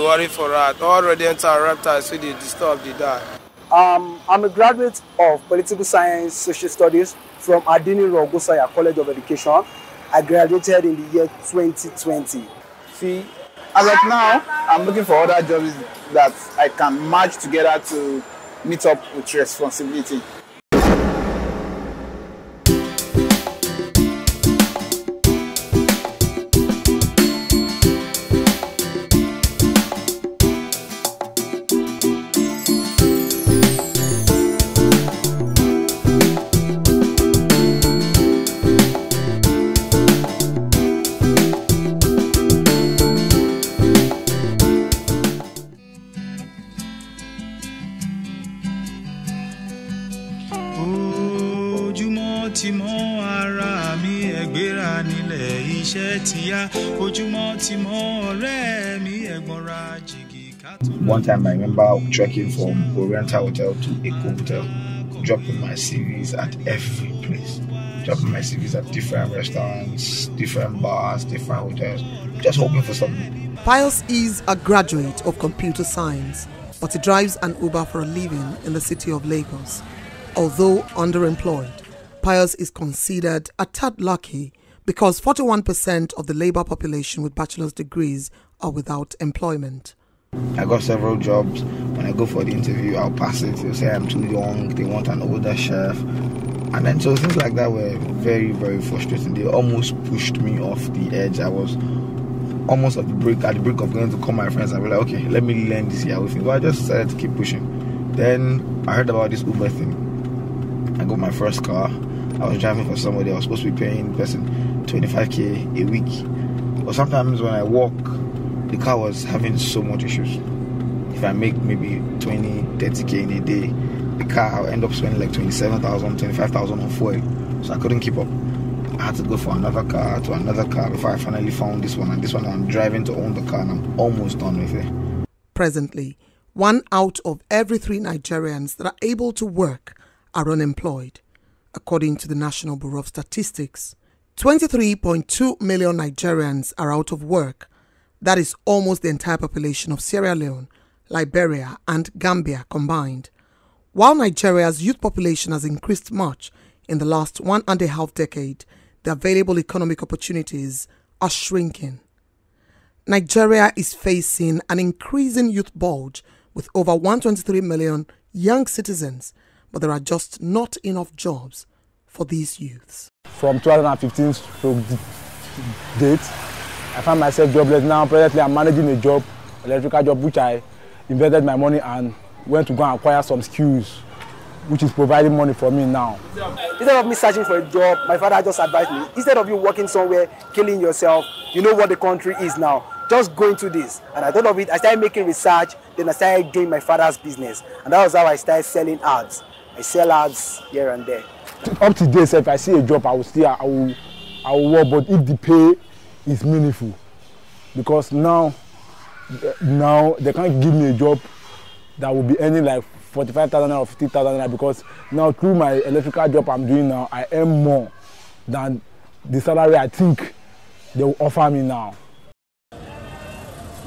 worry for that. All rodents and reptiles, they disturb the die. I'm a graduate of Political Science Social Studies from Adini Rogosaya College of Education. I graduated in the year 2020. See, as of now, I'm looking for other jobs that I can merge together to meet up with responsibility. One time I remember trekking from Oriental Hotel to Eco Hotel, dropping my CVs at every place, dropping my CVs at different restaurants, different bars, different hotels, just hoping for something. Pius is a graduate of computer science, but he drives an Uber for a living in the city of Lagos. Although underemployed, Pius is considered a tad lucky because 41% of the labor population with bachelor's degrees are without employment. I got several jobs. When I go for the interview, I'll pass it. They'll say I'm too young, they want an older chef. And then so things like that were very, very frustrating. They almost pushed me off the edge. I was almost at the brink of going to call my friends and be like, okay, let me learn this year with you. But I just decided to keep pushing. Then I heard about this Uber thing. I got my first car. I was driving for somebody. I was supposed to be paying the person 25k a week. But sometimes when I walk, the car was having so much issues. If I make maybe 20, 30k in a day, the car, I'll end up spending like 27,000, 25,000 on fuel. So I couldn't keep up. I had to go for another car to another car before I finally found this one. And this one I'm driving to own the car and I'm almost done with it. Presently, 1 out of every 3 Nigerians that are able to work are unemployed. According to the National Bureau of Statistics, 23.2 million Nigerians are out of work. That is almost the entire population of Sierra Leone, Liberia and Gambia combined. While Nigeria's youth population has increased much in the last 1.5 decades, the available economic opportunities are shrinking. Nigeria is facing an increasing youth bulge with over 123 million young citizens, but there are just not enough jobs for these youths. From 2015 to date, I find myself jobless now. Presently, I'm managing a job, electrical job, which I invested my money and went to go and acquire some skills, which is providing money for me now. Instead of me searching for a job, my father just advised me, instead of you working somewhere, killing yourself, you know what the country is now, just go into this. And I thought of it, I started making research, then I started doing my father's business. And that was how I started selling ads. I sell ads here and there. Up to date, if I see a job, I will work, but if the pay is meaningful, because now they can't give me a job that will be earning like 45,000 or 50,000, because now through my electrical job I'm doing now, I earn more than the salary I think they will offer me now.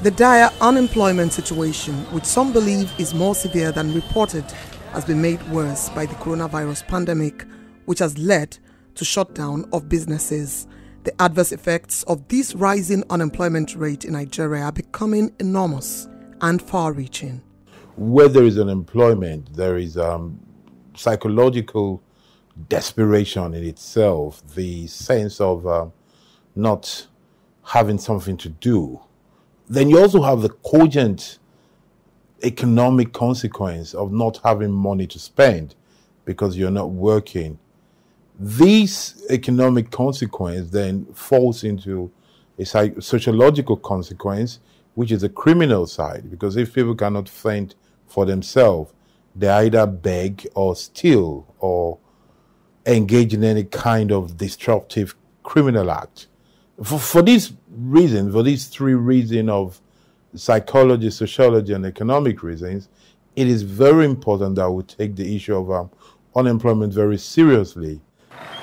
The dire unemployment situation, which some believe is more severe than reported, has been made worse by the coronavirus pandemic, which has led to shutdown of businesses. The adverse effects of this rising unemployment rate in Nigeria are becoming enormous and far-reaching. Where there is unemployment, there is psychological desperation in itself, the sense of not having something to do. Then you also have the cogent economic consequence of not having money to spend because you're not working. This economic consequence then falls into a sociological consequence, which is a criminal side, because if people cannot fend for themselves, they either beg or steal or engage in any kind of disruptive criminal act. For these reasons, for these 3 reasons of psychology, sociology, and economic reasons, it is very important that we take the issue of unemployment very seriously.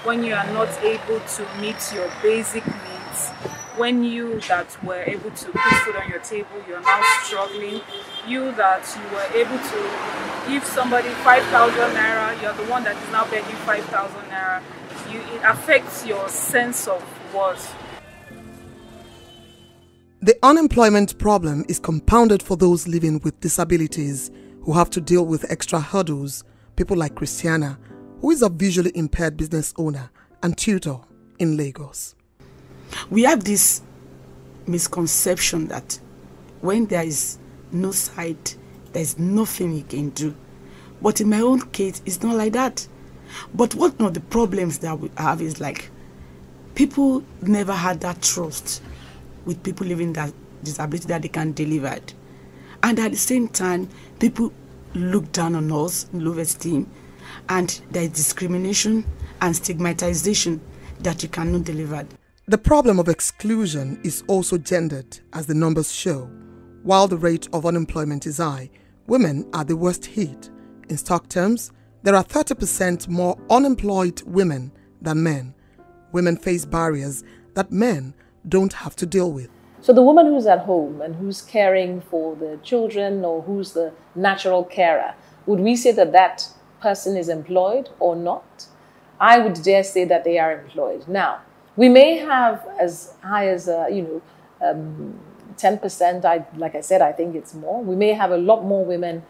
When you are not able to meet your basic needs, when you that were able to put food on your table, you're now struggling. You that you were able to give somebody 5,000 naira, you're the one that is now begging 5,000 naira. It affects your sense of worth. The unemployment problem is compounded for those living with disabilities who have to deal with extra hurdles, people like Christiana, who is a visually impaired business owner and tutor in Lagos. We have this misconception that when there is no sight, there is nothing you can do. But in my own case, it's not like that. But one of the problems that we have is like people never had that trust with people living that disability that they can deliver it. And at the same time, people look down on us, low esteem, and there is discrimination and stigmatization that you cannot deliver. The problem of exclusion is also gendered, as the numbers show. While the rate of unemployment is high, women are the worst hit. In stock terms, there are 30% more unemployed women than men. Women face barriers that men don't have to deal with. So the woman who's at home and who's caring for the children, or who's the natural carer, would we say that that person is employed or not? I would dare say that they are employed. Now, we may have as high as 10%. Like I said, I think it's more. We may have a lot more women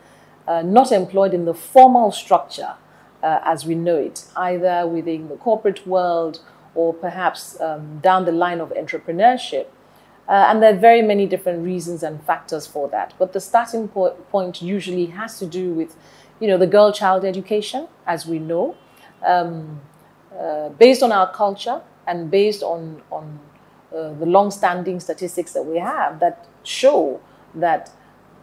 not employed in the formal structure as we know it, either within the corporate world or perhaps down the line of entrepreneurship. And there are very many different reasons and factors for that. But the starting point usually has to do with, the girl-child education, as we know, based on our culture and based on the long-standing statistics that we have that show that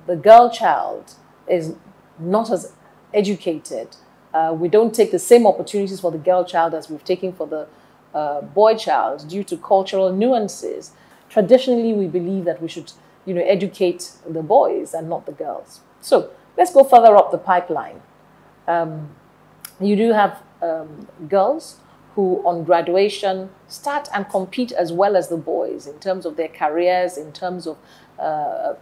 the girl child is not as educated. We don't take the same opportunities for the girl child as we've taken for the boy child due to cultural nuances. Traditionally, we believe that we should, educate the boys and not the girls. So let's go further up the pipeline. You do have girls who, on graduation, start and compete as well as the boys in terms of their careers, in terms of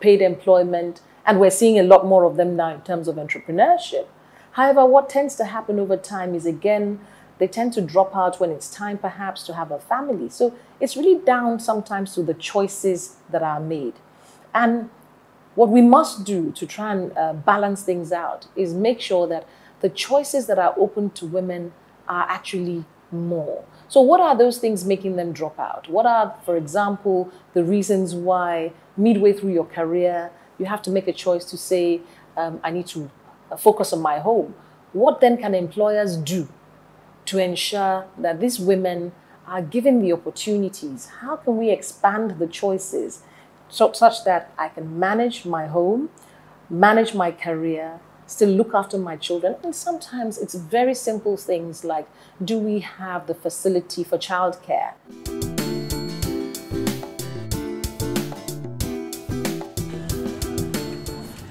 paid employment, and we're seeing a lot more of them now in terms of entrepreneurship. However, what tends to happen over time is, again, they tend to drop out when it's time perhaps to have a family. So it's really down sometimes to the choices that are made. And what we must do to try and balance things out is make sure that the choices that are open to women are actually more. So what are those things making them drop out? What are, for example, the reasons why midway through your career, you have to make a choice to say, I need to focus on my home? What then can employers do to ensure that these women are given the opportunities? How can we expand the choices such that I can manage my home, manage my career, still look after my children? And sometimes it's very simple things like, do we have the facility for childcare?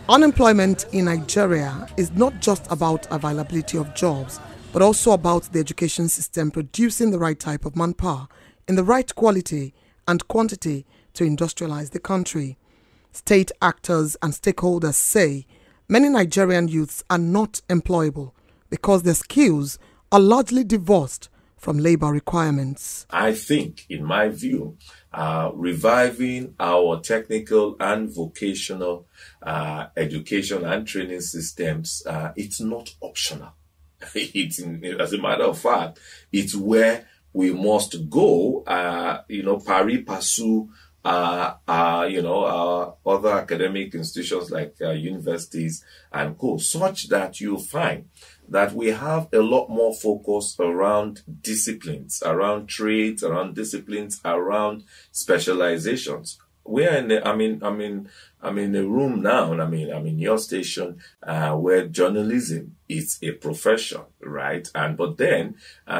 Unemployment in Nigeria is not just about availability of jobs, but also about the education system producing the right type of manpower in the right quality and quantity to industrialize the country. State actors and stakeholders say many Nigerian youths are not employable because their skills are largely divorced from labor requirements. I think, in my view, reviving our technical and vocational education and training systems, it's not optional. As a matter of fact, it's where we must go, pari passu, our other academic institutions like universities and co, such that you find that we have a lot more focus around disciplines, around trades, around disciplines, around specializations. We are in I'm in a room now, and I'm in your station, where journalism is a profession, right? But then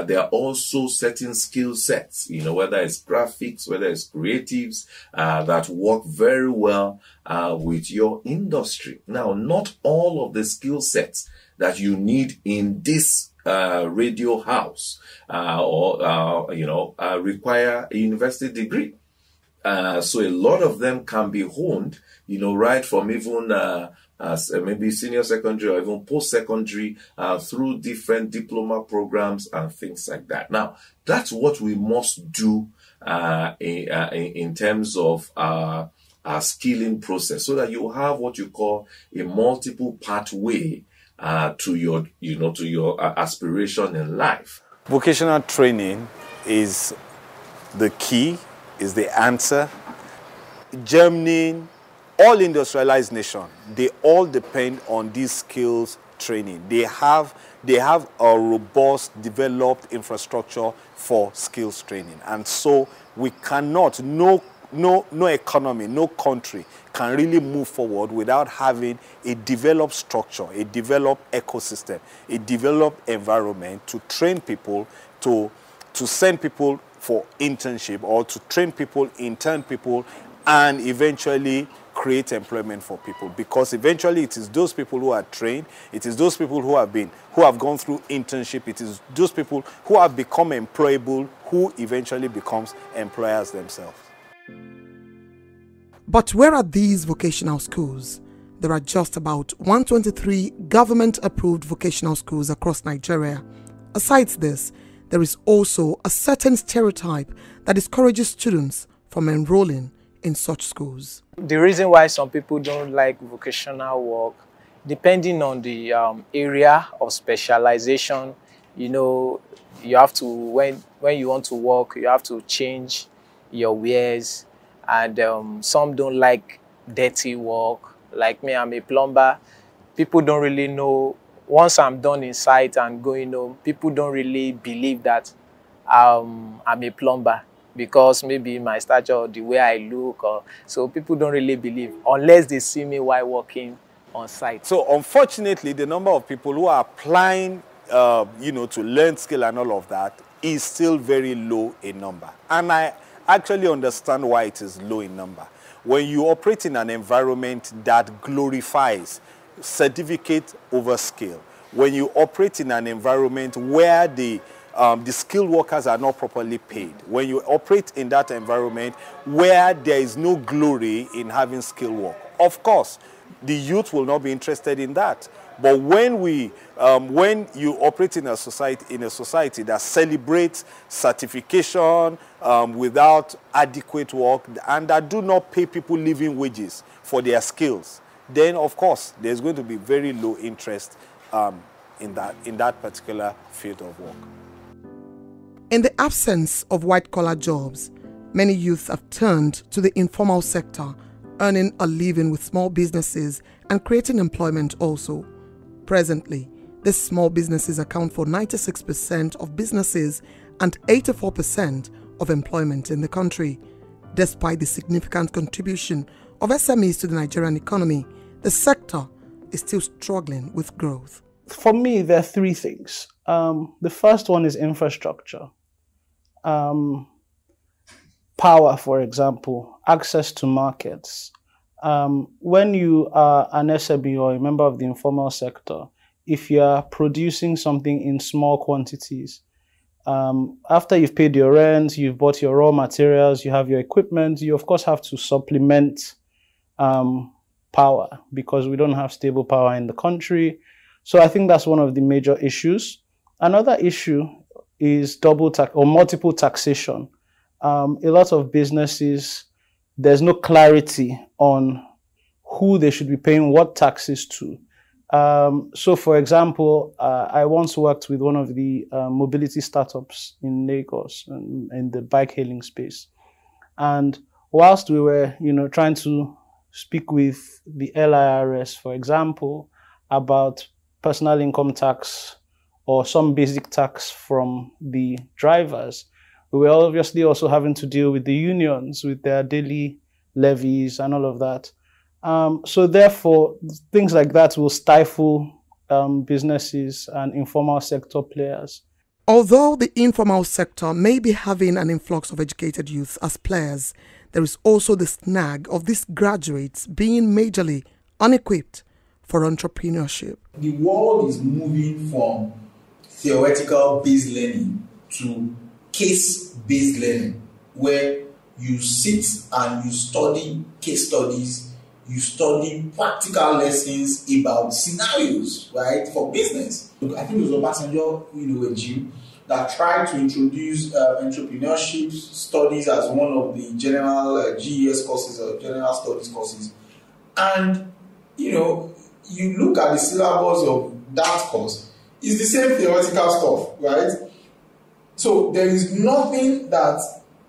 there are also certain skill sets, whether it's graphics, whether it's creatives, that work very well with your industry. Now, not all of the skill sets that you need in this radio house or require a university degree. So a lot of them can be honed, right from even as maybe senior secondary or even post-secondary through different diploma programs and things like that. Now, that's what we must do in terms of our skilling process, so that you have what you call a multiple pathway to your aspiration in life. Vocational training is the key, is the answer. Germany, all industrialized nations, they all depend on these skills training. They have a robust, developed infrastructure for skills training. And so we cannot, no economy, no country can really move forward without having a developed structure, a developed ecosystem, a developed environment to train people, to send people for internship, or to train people, intern people, and eventually create employment for people. Because eventually it is those people who are trained, it is those people who have gone through internship, it is those people who have become employable who eventually becomes employers themselves. But where are these vocational schools? There are just about 123 government-approved vocational schools across Nigeria. Aside this, there is also a certain stereotype that discourages students from enrolling in such schools. The reason why some people don't like vocational work, depending on the area of specialization, you have to, when you want to work, you have to change your wares. And some don't like dirty work. Like me, I'm a plumber. People don't really know. Once I'm done in site and going home, people don't really believe that I'm a plumber, because maybe my stature or the way I look. So people don't really believe unless they see me while working on site. So unfortunately, the number of people who are applying to learn skill and all of that is still very low in number. And I actually understand why it is low in number. When you operate in an environment that glorifies certificate over skill, when you operate in an environment where the skilled workers are not properly paid, when you operate in that environment where there is no glory in having skilled work, of course, the youth will not be interested in that. But when you operate in a society that celebrates certification without adequate work, and that do not pay people living wages for their skills, then of course there's going to be very low interest in that particular field of work. In the absence of white-collar jobs, many youth have turned to the informal sector, earning a living with small businesses and creating employment also. Presently, these small businesses account for 96% of businesses and 84% of employment in the country. Despite the significant contribution of SMEs to the Nigerian economy, the sector is still struggling with growth. For me, there are three things. The first one is infrastructure. Power, for example, access to markets. When you are an SME or a member of the informal sector, if you are producing something in small quantities, after you've paid your rent, you've bought your raw materials, you have your equipment, you of course have to supplement power, because we don't have stable power in the country. So I think that's one of the major issues. Another issue is double tax or multiple taxation. A lot of businesses, there's no clarity on who they should be paying what taxes to. So, for example, I once worked with one of the mobility startups in Lagos in the bike-hailing space. And whilst we were, trying to speak with the LIRS, for example, about personal income tax or some basic tax from the drivers, we were obviously also having to deal with the unions, with their daily levies and all of that. So therefore, things like that will stifle businesses and informal sector players. Although the informal sector may be having an influx of educated youth as players, there is also the snag of these graduates being majorly unequipped for entrepreneurship. The world is moving from theoretical-based learning to case-based learning, where you sit and you study case studies, you study practical lessons about scenarios, right, for business. I think it was Obasanjo, regime that tried to introduce entrepreneurship studies as one of the general GES courses or general studies courses. And, you look at the syllabus of that course, it's the same theoretical stuff, right? So there is nothing that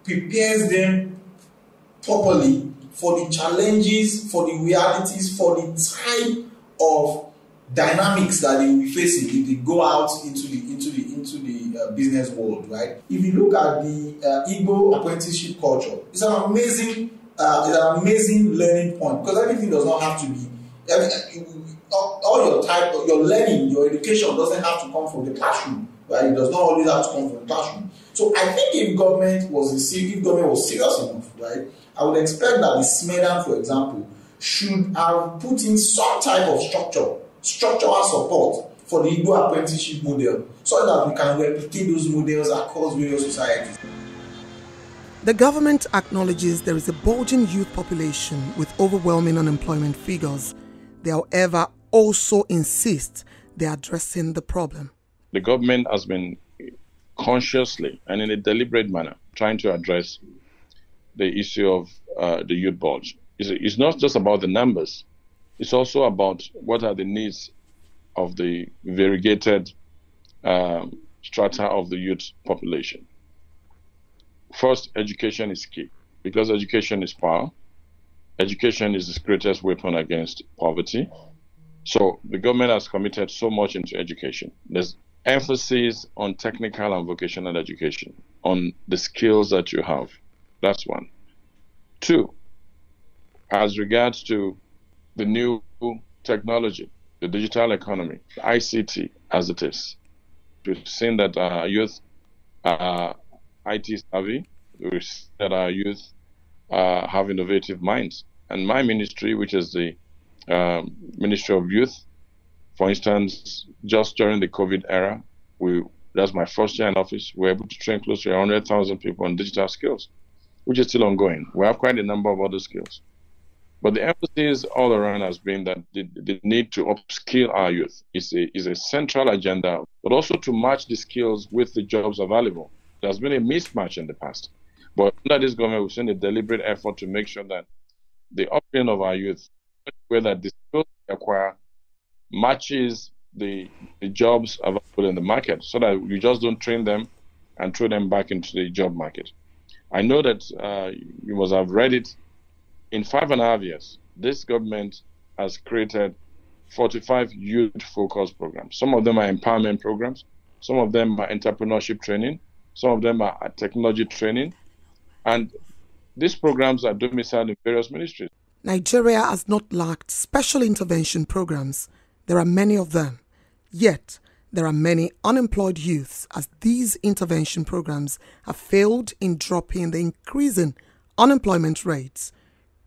prepares them properly for the challenges, for the realities, for the type of dynamics that they will be facing if they go out into the business world, right? If you look at the Igbo apprenticeship culture, it's an amazing learning point, because everything does not have to be all your learning, your education doesn't have to come from the classroom, right? It does not always have to come from the classroom. So I think if government was serious enough, right, I would expect that the SMEDAN, for example, should have put in some type of structural support for the Igbo apprenticeship model, so that we can replicate those models across various societies. The government acknowledges there is a bulging youth population with overwhelming unemployment figures. They, however, also insist they are addressing the problem. The government has been consciously and in a deliberate manner trying to address the issue of the youth bulge. It's not just about the numbers. It's also about what are the needs of the variegated strata of the youth population. First, education is key, because education is power. Education is the greatest weapon against poverty. So the government has committed so much into education. There's emphasis on technical and vocational education, on the skills that you have. That's one. Two, as regards to the new technology, the digital economy, the ICT as it is, we've seen that our youth are IT savvy, we've seen that our youth have innovative minds. And my ministry, which is the Ministry of Youth, for instance, just during the COVID era, that's my first year in office, we were able to train close to 100,000 people on digital skills, which is still ongoing. We have quite a number of other skills. But the emphasis all around has been that the need to upskill our youth is a central agenda, but also to match the skills with the jobs available. There's been a mismatch in the past. But under this government, we've seen a deliberate effort to make sure that the upskilling of our youth, whether the skills they acquire matches the jobs available in the market, so that you just don't train them and throw them back into the job market. I know that you must have read it. In 5.5 years, this government has created 45 youth-focused programs. Some of them are empowerment programs. Some of them are entrepreneurship training. Some of them are technology training. And these programs are domiciled in various ministries. Nigeria has not lacked special intervention programs. There are many of them. Yet, there are many unemployed youths, as these intervention programs have failed in dropping the increasing unemployment rates.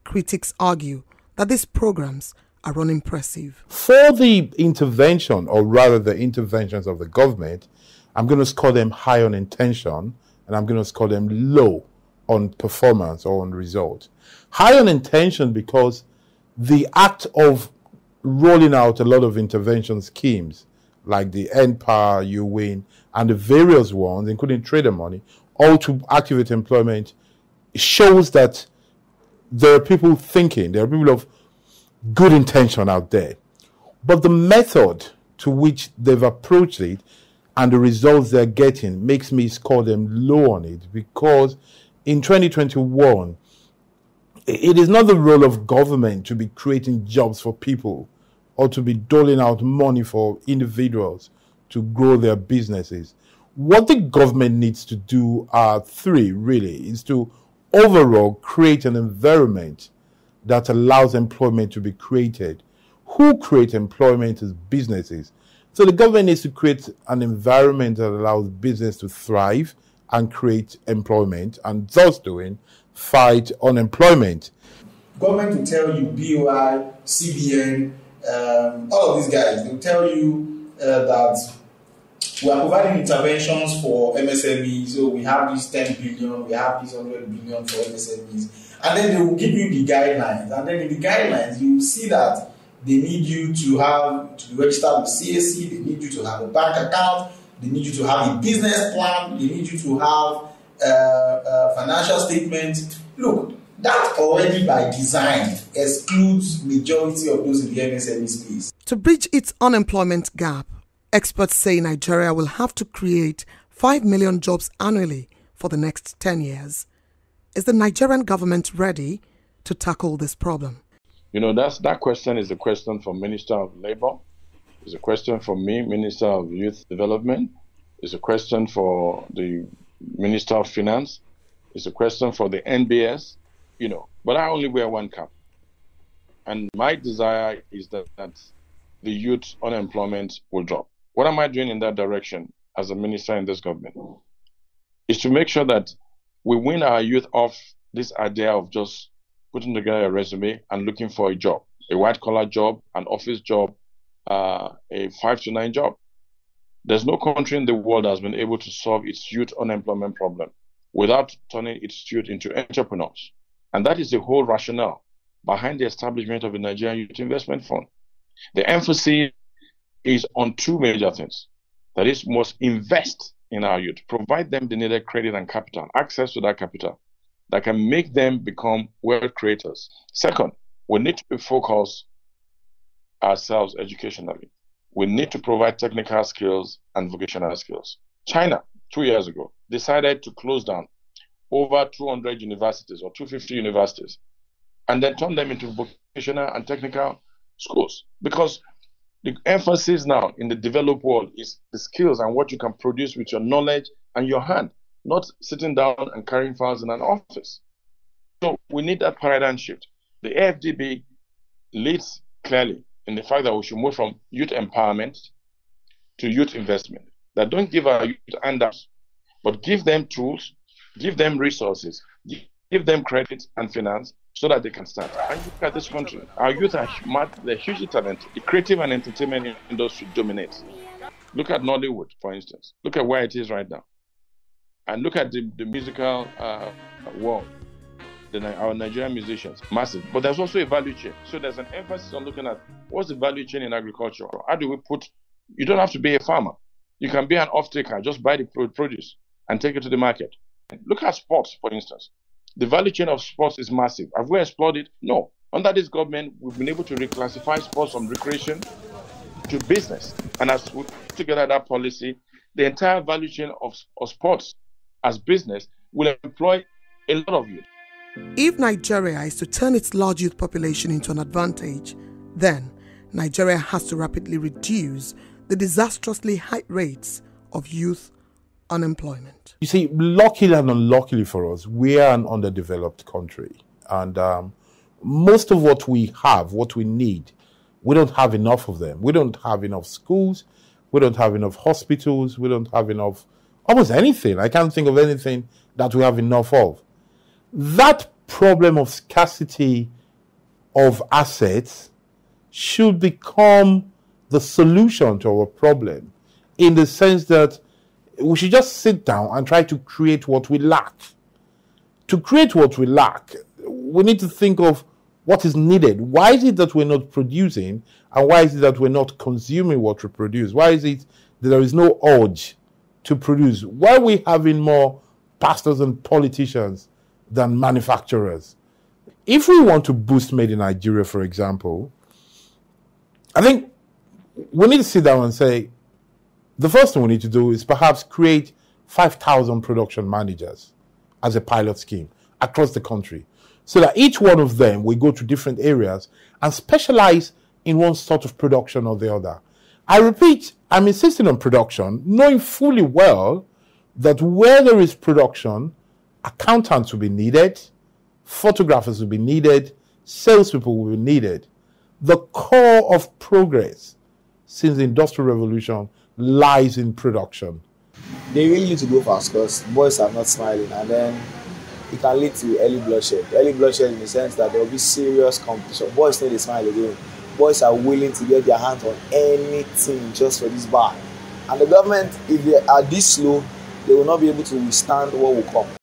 Critics argue that these programs are unimpressive. For the intervention, or rather the interventions of the government, I'm going to score them high on intention, and I'm going to score them low on performance or on result. High on intention because the act of rolling out a lot of intervention schemes, like the End Power, You Win, and the various ones, including trader money, all to activate employment, shows that there are people thinking, there are people of good intention out there. But the method to which they've approached it and the results they're getting makes me score them low on it, because in 2021, it is not the role of government to be creating jobs for people or to be doling out money for individuals to grow their businesses. What the government needs to do are three, really, is to overall create an environment that allows employment to be created. Who create employment is businesses. So the government needs to create an environment that allows business to thrive and create employment, and thus doing, fight unemployment. Government will tell you, BOI, CBN, all of these guys, they'll tell you that We are providing interventions for MSMEs. So we have this 10 billion, we have this 100 billion for MSMEs. And then they will give you the guidelines. And then in the guidelines, you will see that they need you to be registered with CAC, they need you to have a bank account, they need you to have a business plan, they need you to have a financial statement. Look, that already by design excludes majority of those in the MSME space. To bridge its unemployment gap, experts say Nigeria will have to create 5 million jobs annually for the next 10 years. Is the Nigerian government ready to tackle this problem? You know, that question is a question for Minister of Labour. It's a question for me, Minister of Youth Development. It's a question for the Minister of Finance. It's a question for the NBS, you know. But I only wear one cap. And my desire is that the youth unemployment will drop. What am I doing in that direction as a minister in this government? Is to make sure that we win our youth off this idea of just putting together a resume and looking for a job, a white-collar job, an office job, a 5 to 9 job. There's no country in the world that has been able to solve its youth unemployment problem without turning its youth into entrepreneurs. And that is the whole rationale behind the establishment of the Nigerian Youth Investment Fund. The emphasis is on two major things. That is, we must invest in our youth, provide them the needed credit and capital, access to that capital that can make them become wealth creators. Second, we need to focus ourselves educationally. We need to provide technical skills and vocational skills. China, 2 years ago, decided to close down over 200 universities or 250 universities and then turn them into vocational and technical schools, because the emphasis now in the developed world is the skills and what you can produce with your knowledge and your hand, not sitting down and carrying files in an office. So we need that paradigm shift. The AFDB leads clearly in the fact that we should move from youth empowerment to youth investment. That don't give our youth handouts, but give them tools, give them resources, give them credit and finance so that they can start. And look at this country. Our youth are they're hugely talented. The creative and entertainment industry dominates. Look at Nollywood, for instance. Look at where it is right now. And look at the musical world. Our Nigerian musicians, massive. But there's also a value chain. So there's an emphasis on looking at what's the value chain in agriculture. How do we you don't have to be a farmer. You can be an off-taker, just buy the produce and take it to the market. Look at sports, for instance. The value chain of sports is massive. Have we explored it? No. Under this government, we've been able to reclassify sports from recreation to business. And as we put together that policy, the entire value chain of sports as business will employ a lot of youth. If Nigeria is to turn its large youth population into an advantage, then Nigeria has to rapidly reduce the disastrously high rates of youth unemployment. You see, luckily and unluckily for us, we are an underdeveloped country. And most of what we have, what we need, we don't have enough of them. We don't have enough schools. We don't have enough hospitals. We don't have enough, almost anything. I can't think of anything that we have enough of. That problem of scarcity of assets should become the solution to our problem, in the sense that we should just sit down and try to create what we lack. To create what we lack, we need to think of what is needed. Why is it that we're not producing, and why is it that we're not consuming what we produce? Why is it that there is no urge to produce? Why are we having more pastors and politicians than manufacturers? If we want to boost Made in Nigeria, for example, I think we need to sit down and say, the first thing we need to do is perhaps create 5,000 production managers as a pilot scheme across the country, so that each one of them will go to different areas and specialize in one sort of production or the other. I repeat, I'm insisting on production, knowing fully well that where there is production, accountants will be needed, photographers will be needed, salespeople will be needed. The core of progress since the Industrial Revolution lies in production. They really need to go fast because boys are not smiling, and then it can lead to early bloodshed. Early bloodshed in the sense that there will be serious competition. Boys know they smile again. Boys are willing to get their hands on anything just for this bar. And the government, if they are this slow, they will not be able to withstand what will come.